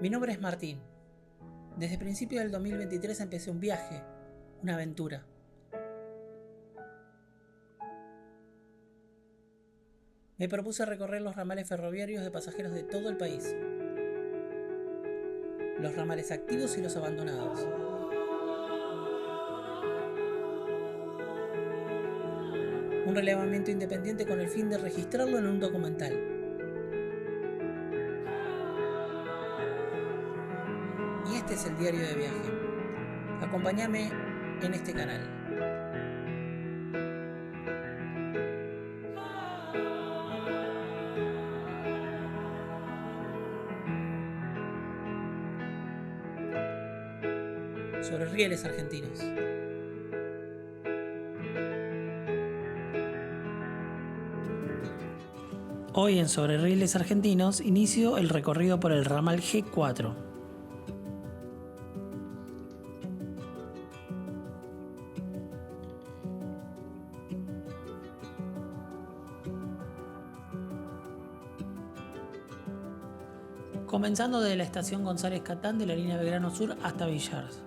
Mi nombre es Martín. Desde principios del 2023 empecé un viaje, una aventura. Me propuse recorrer los ramales ferroviarios de pasajeros de todo el país. Los ramales activos y los abandonados. Un relevamiento independiente con el fin de registrarlo en un documental. Y este es el diario de viaje. Acompáñame en este canal. Sobre rieles argentinos. Hoy en Sobre Rieles Argentinos inicio el recorrido por el ramal G4. Comenzando desde la estación González Catán de la línea Belgrano Sur hasta Villars.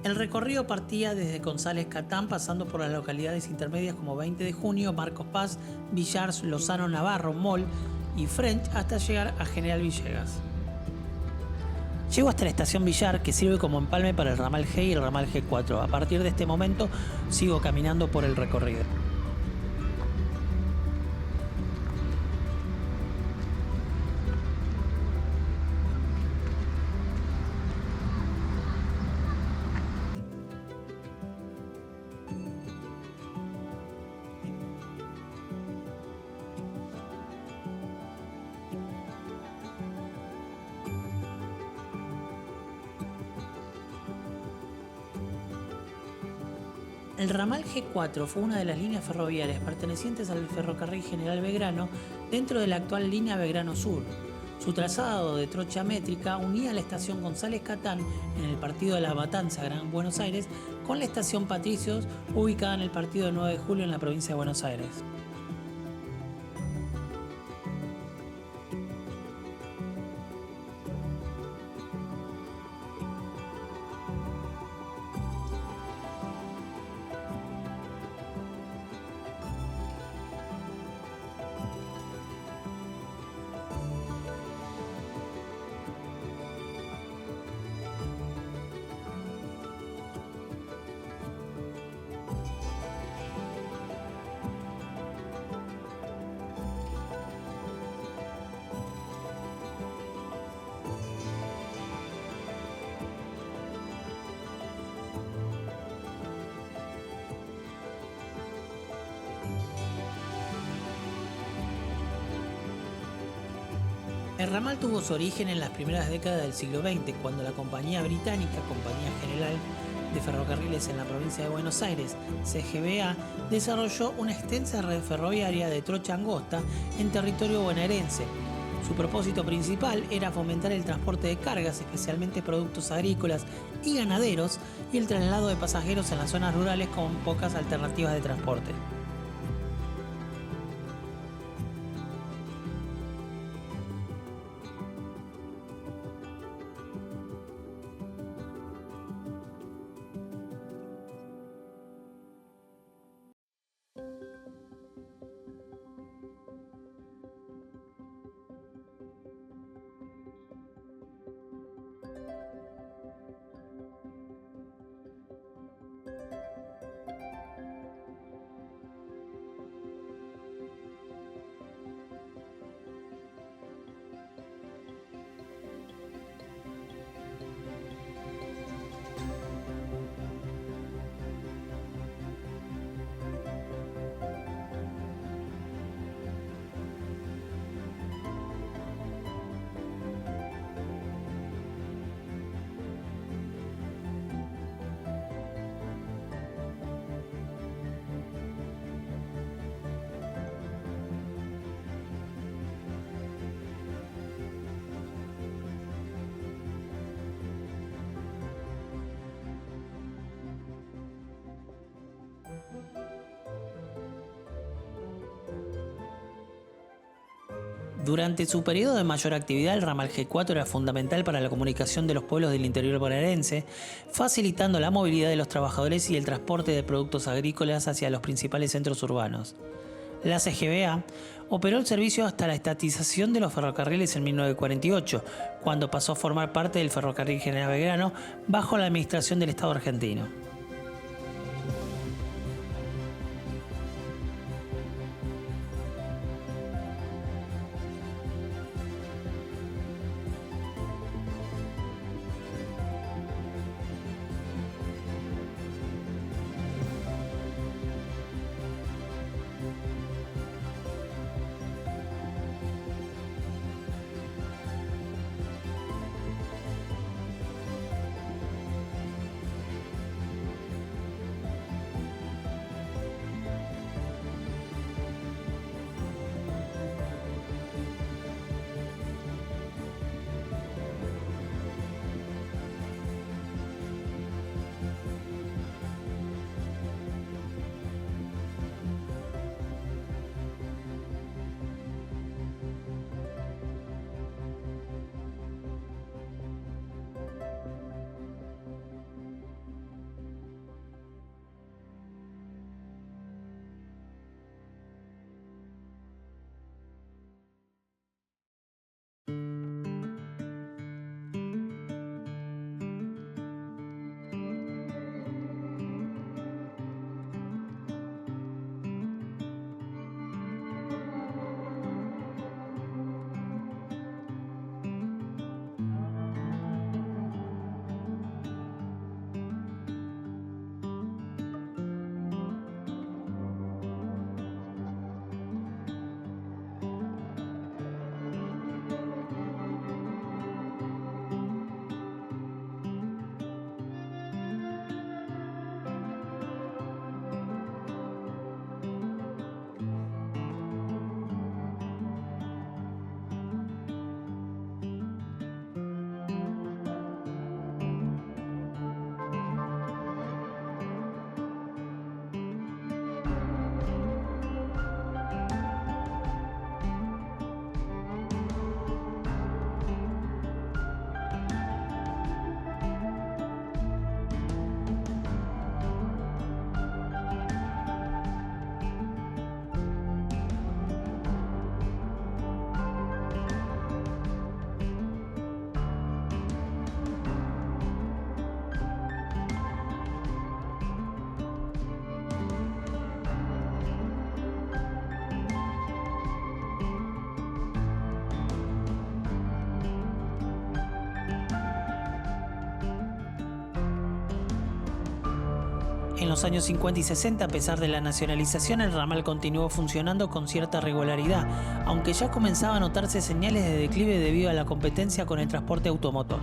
El recorrido partía desde González Catán pasando por las localidades intermedias como 20 de Junio, Marcos Paz, Villars, Lozano Navarro, Mol y French hasta llegar a General Villegas. Llego hasta la estación Villar, que sirve como empalme para el ramal G y el ramal G4. A partir de este momento sigo caminando por el recorrido. El ramal G4 fue una de las líneas ferroviarias pertenecientes al ferrocarril General Belgrano dentro de la actual línea Belgrano Sur. Su trazado de trocha métrica unía la estación González Catán en el partido de La Matanza, Gran Buenos Aires, con la estación Patricios, ubicada en el partido de 9 de Julio en la provincia de Buenos Aires. El ramal tuvo su origen en las primeras décadas del siglo XX, cuando la compañía británica, Compañía General de Ferrocarriles en la provincia de Buenos Aires, CGBA, desarrolló una extensa red ferroviaria de trocha angosta en territorio bonaerense. Su propósito principal era fomentar el transporte de cargas, especialmente productos agrícolas y ganaderos, y el traslado de pasajeros en las zonas rurales con pocas alternativas de transporte. Durante su periodo de mayor actividad, el ramal G4 era fundamental para la comunicación de los pueblos del interior bonaerense, facilitando la movilidad de los trabajadores y el transporte de productos agrícolas hacia los principales centros urbanos. La CGBA operó el servicio hasta la estatización de los ferrocarriles en 1948, cuando pasó a formar parte del Ferrocarril General Belgrano bajo la administración del Estado argentino. En los años 50 y 60, a pesar de la nacionalización, el ramal continuó funcionando con cierta regularidad, aunque ya comenzaba a notarse señales de declive debido a la competencia con el transporte automotor.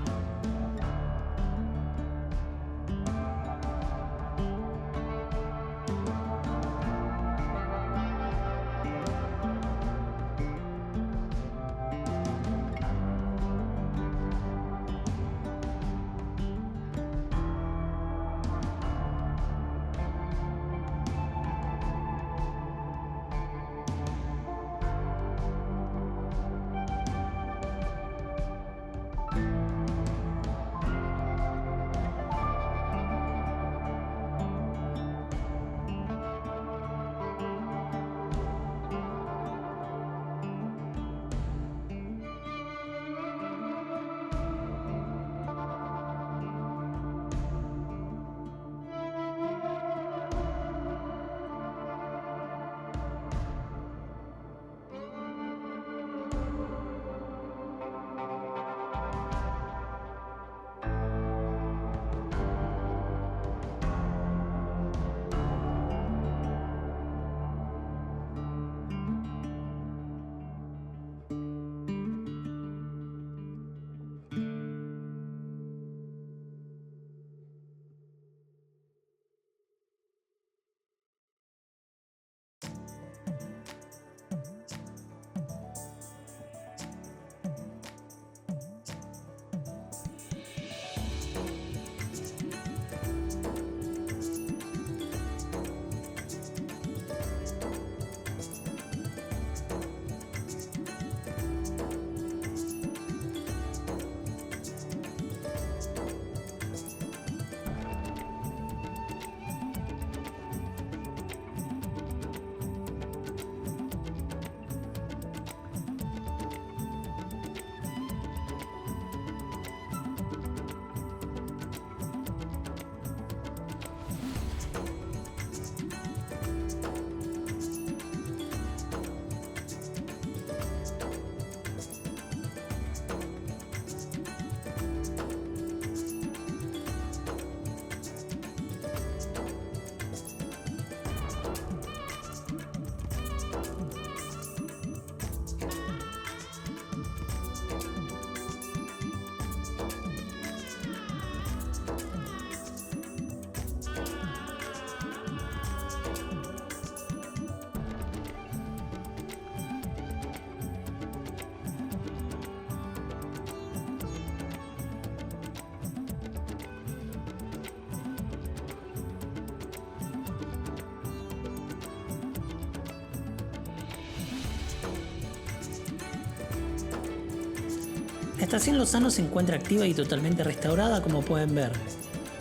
La estación Lozano se encuentra activa y totalmente restaurada, como pueden ver.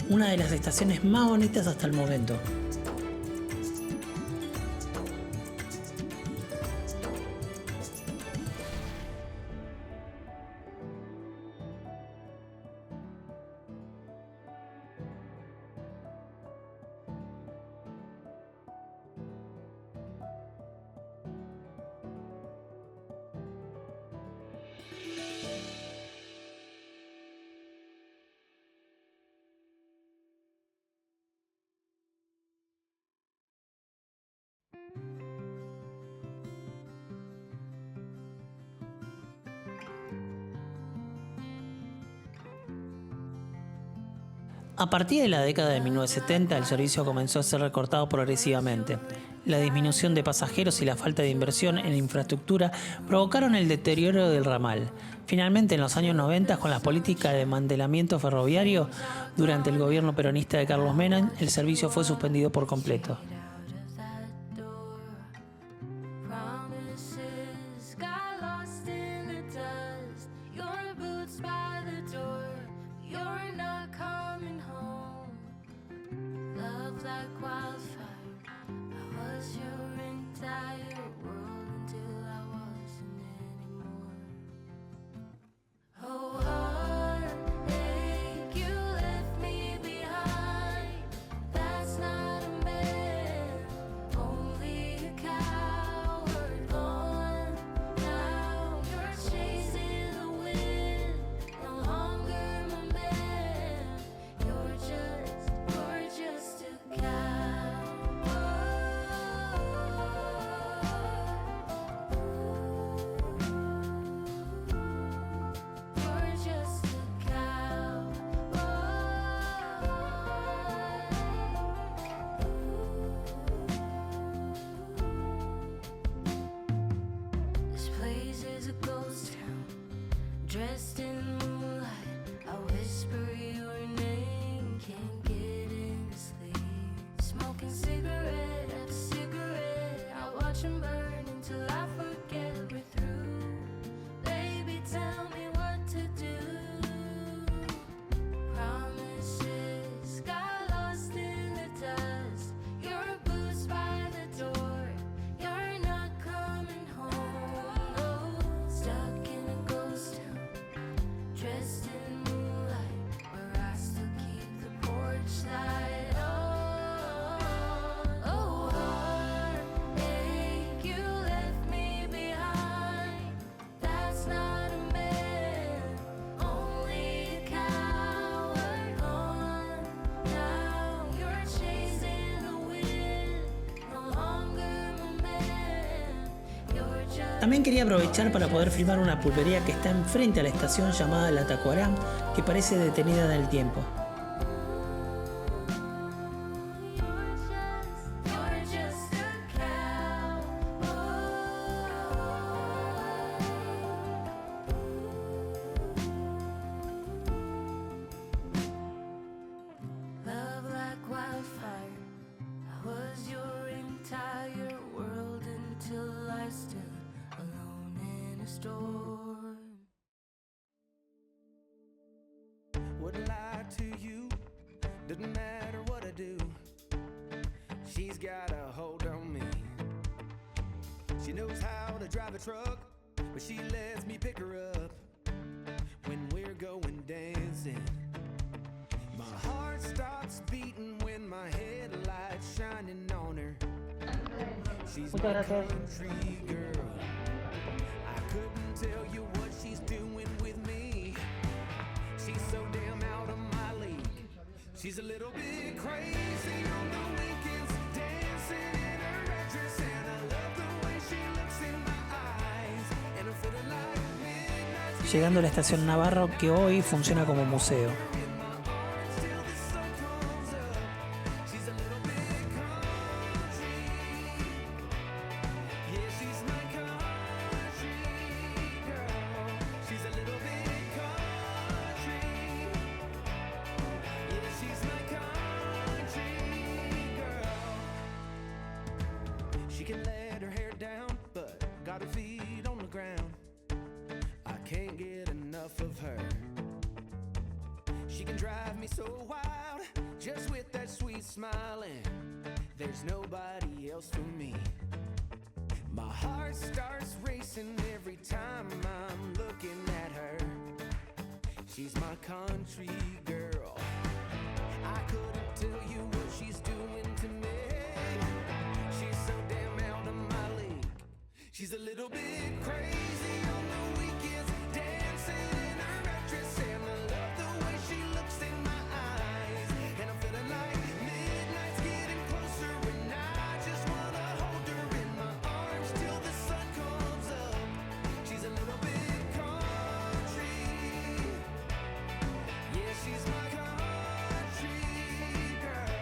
Una de las estaciones más bonitas hasta el momento. A partir de la década de 1970, el servicio comenzó a ser recortado progresivamente. La disminución de pasajeros y la falta de inversión en infraestructura provocaron el deterioro del ramal. Finalmente, en los años 90, con las políticas de desmantelamiento ferroviario, durante el gobierno peronista de Carlos Menem, el servicio fue suspendido por completo. Dressed in moonlight, I whisper your name, can't get any sleep. Smoking cigarette after cigarette, I watch them burn until I forget we're through. Baby, tell me what to do. Promises got lost in the dust. Your boots by the door, you're not coming home. No, stuck in a ghost town. Dressed in moonlight, where I still keep the porch light on. Oh, heartache, you left me behind. That's not a man, only a coward gone. Now you're chasing the wind, no longer my man. You're just También quería aprovechar para poder filmar una pulpería que está enfrente a la estación llamada La Tacuará, que parece detenida en el tiempo. You're just a cowboy. Love like wildfire, I was your entire world until I stood alone in a storm. Wouldn't lie to you, doesn't matter what I do. She's got a hold on me. She knows how to drive a truck, but she lets me pick her up when we're going dancing. My heart stops beating when my headlights shining on her. She's my country girl. I couldn't tell you what she's doing with me. She's so damn out of my league. She's a little bit crazy on the weekends, dancing in her red dress, and I love the way she looks in my eyes, and I'm feeling like midnight Llegando a la estación Navarro, que hoy funciona como museo. in my arms till the sun comes up. She's a little bit country. Yeah, she's my country girl. She's a little bit country. Yeah, she's my country girl. She can let her hair down, but got her feet on the ground. I can't get enough of her. She can drive me so wild, just with that sweet smile, and there's nobody else for me. My heart starts racing every time I'm looking at her. She's my country girl. I couldn't tell you what she's doing to me. She's so damn out of my league. She's a little bit crazy on the weekends, dancing in her red dress, and I love the way she looks in my eyes. And I'm feeling like midnight's getting closer, and I just wanna hold her in my arms till the sun comes up. She's a little bit country. Yeah, she's my country girl.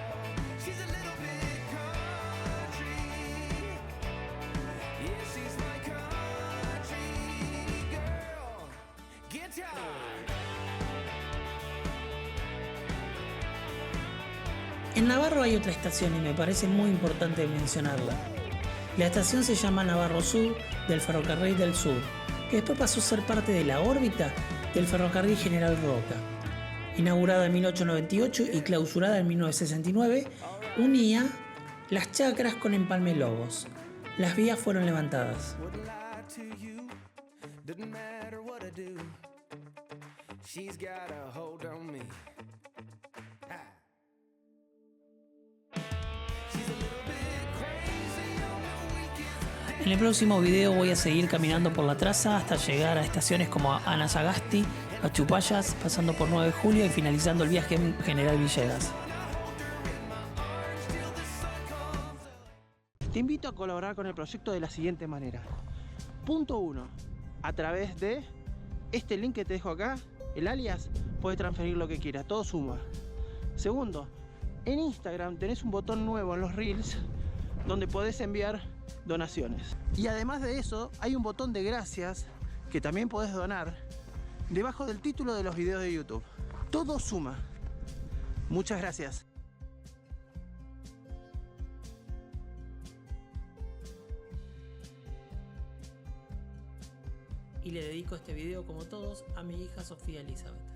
She's a little bit country. Yeah, she's my country girl. Guitar. En Navarro hay otra estación y me parece muy importante mencionarla. La estación se llama Navarro Sur del Ferrocarril del Sur, que después pasó a ser parte de la órbita del Ferrocarril General Roca. Inaugurada en 1898 y clausurada en 1969, unía Las Chacras con Empalme Lobos. Las vías fueron levantadas. Wouldn't lie to you, doesn't matter what I do. She's got a hold on me. Ha. She's a little bit crazy on the weekends. En el próximo video voy a seguir caminando por la traza hasta llegar a estaciones como Anasagasti, a Chupayas, pasando por 9 de julio y finalizando el viaje en General Villegas. Te invito a colaborar con el proyecto de la siguiente manera. Punto 1. A través de este link que te dejo acá, el alias, puedes transferir lo que quieras, todo suma. Segundo, en Instagram tenés un botón nuevo en los Reels donde podés enviar donaciones. Y además de eso, hay un botón de gracias que también podés donar debajo del título de los videos de YouTube. Todo suma. Muchas gracias. Y le dedico este video, como todos, a mi hija Sofía Elizabeth.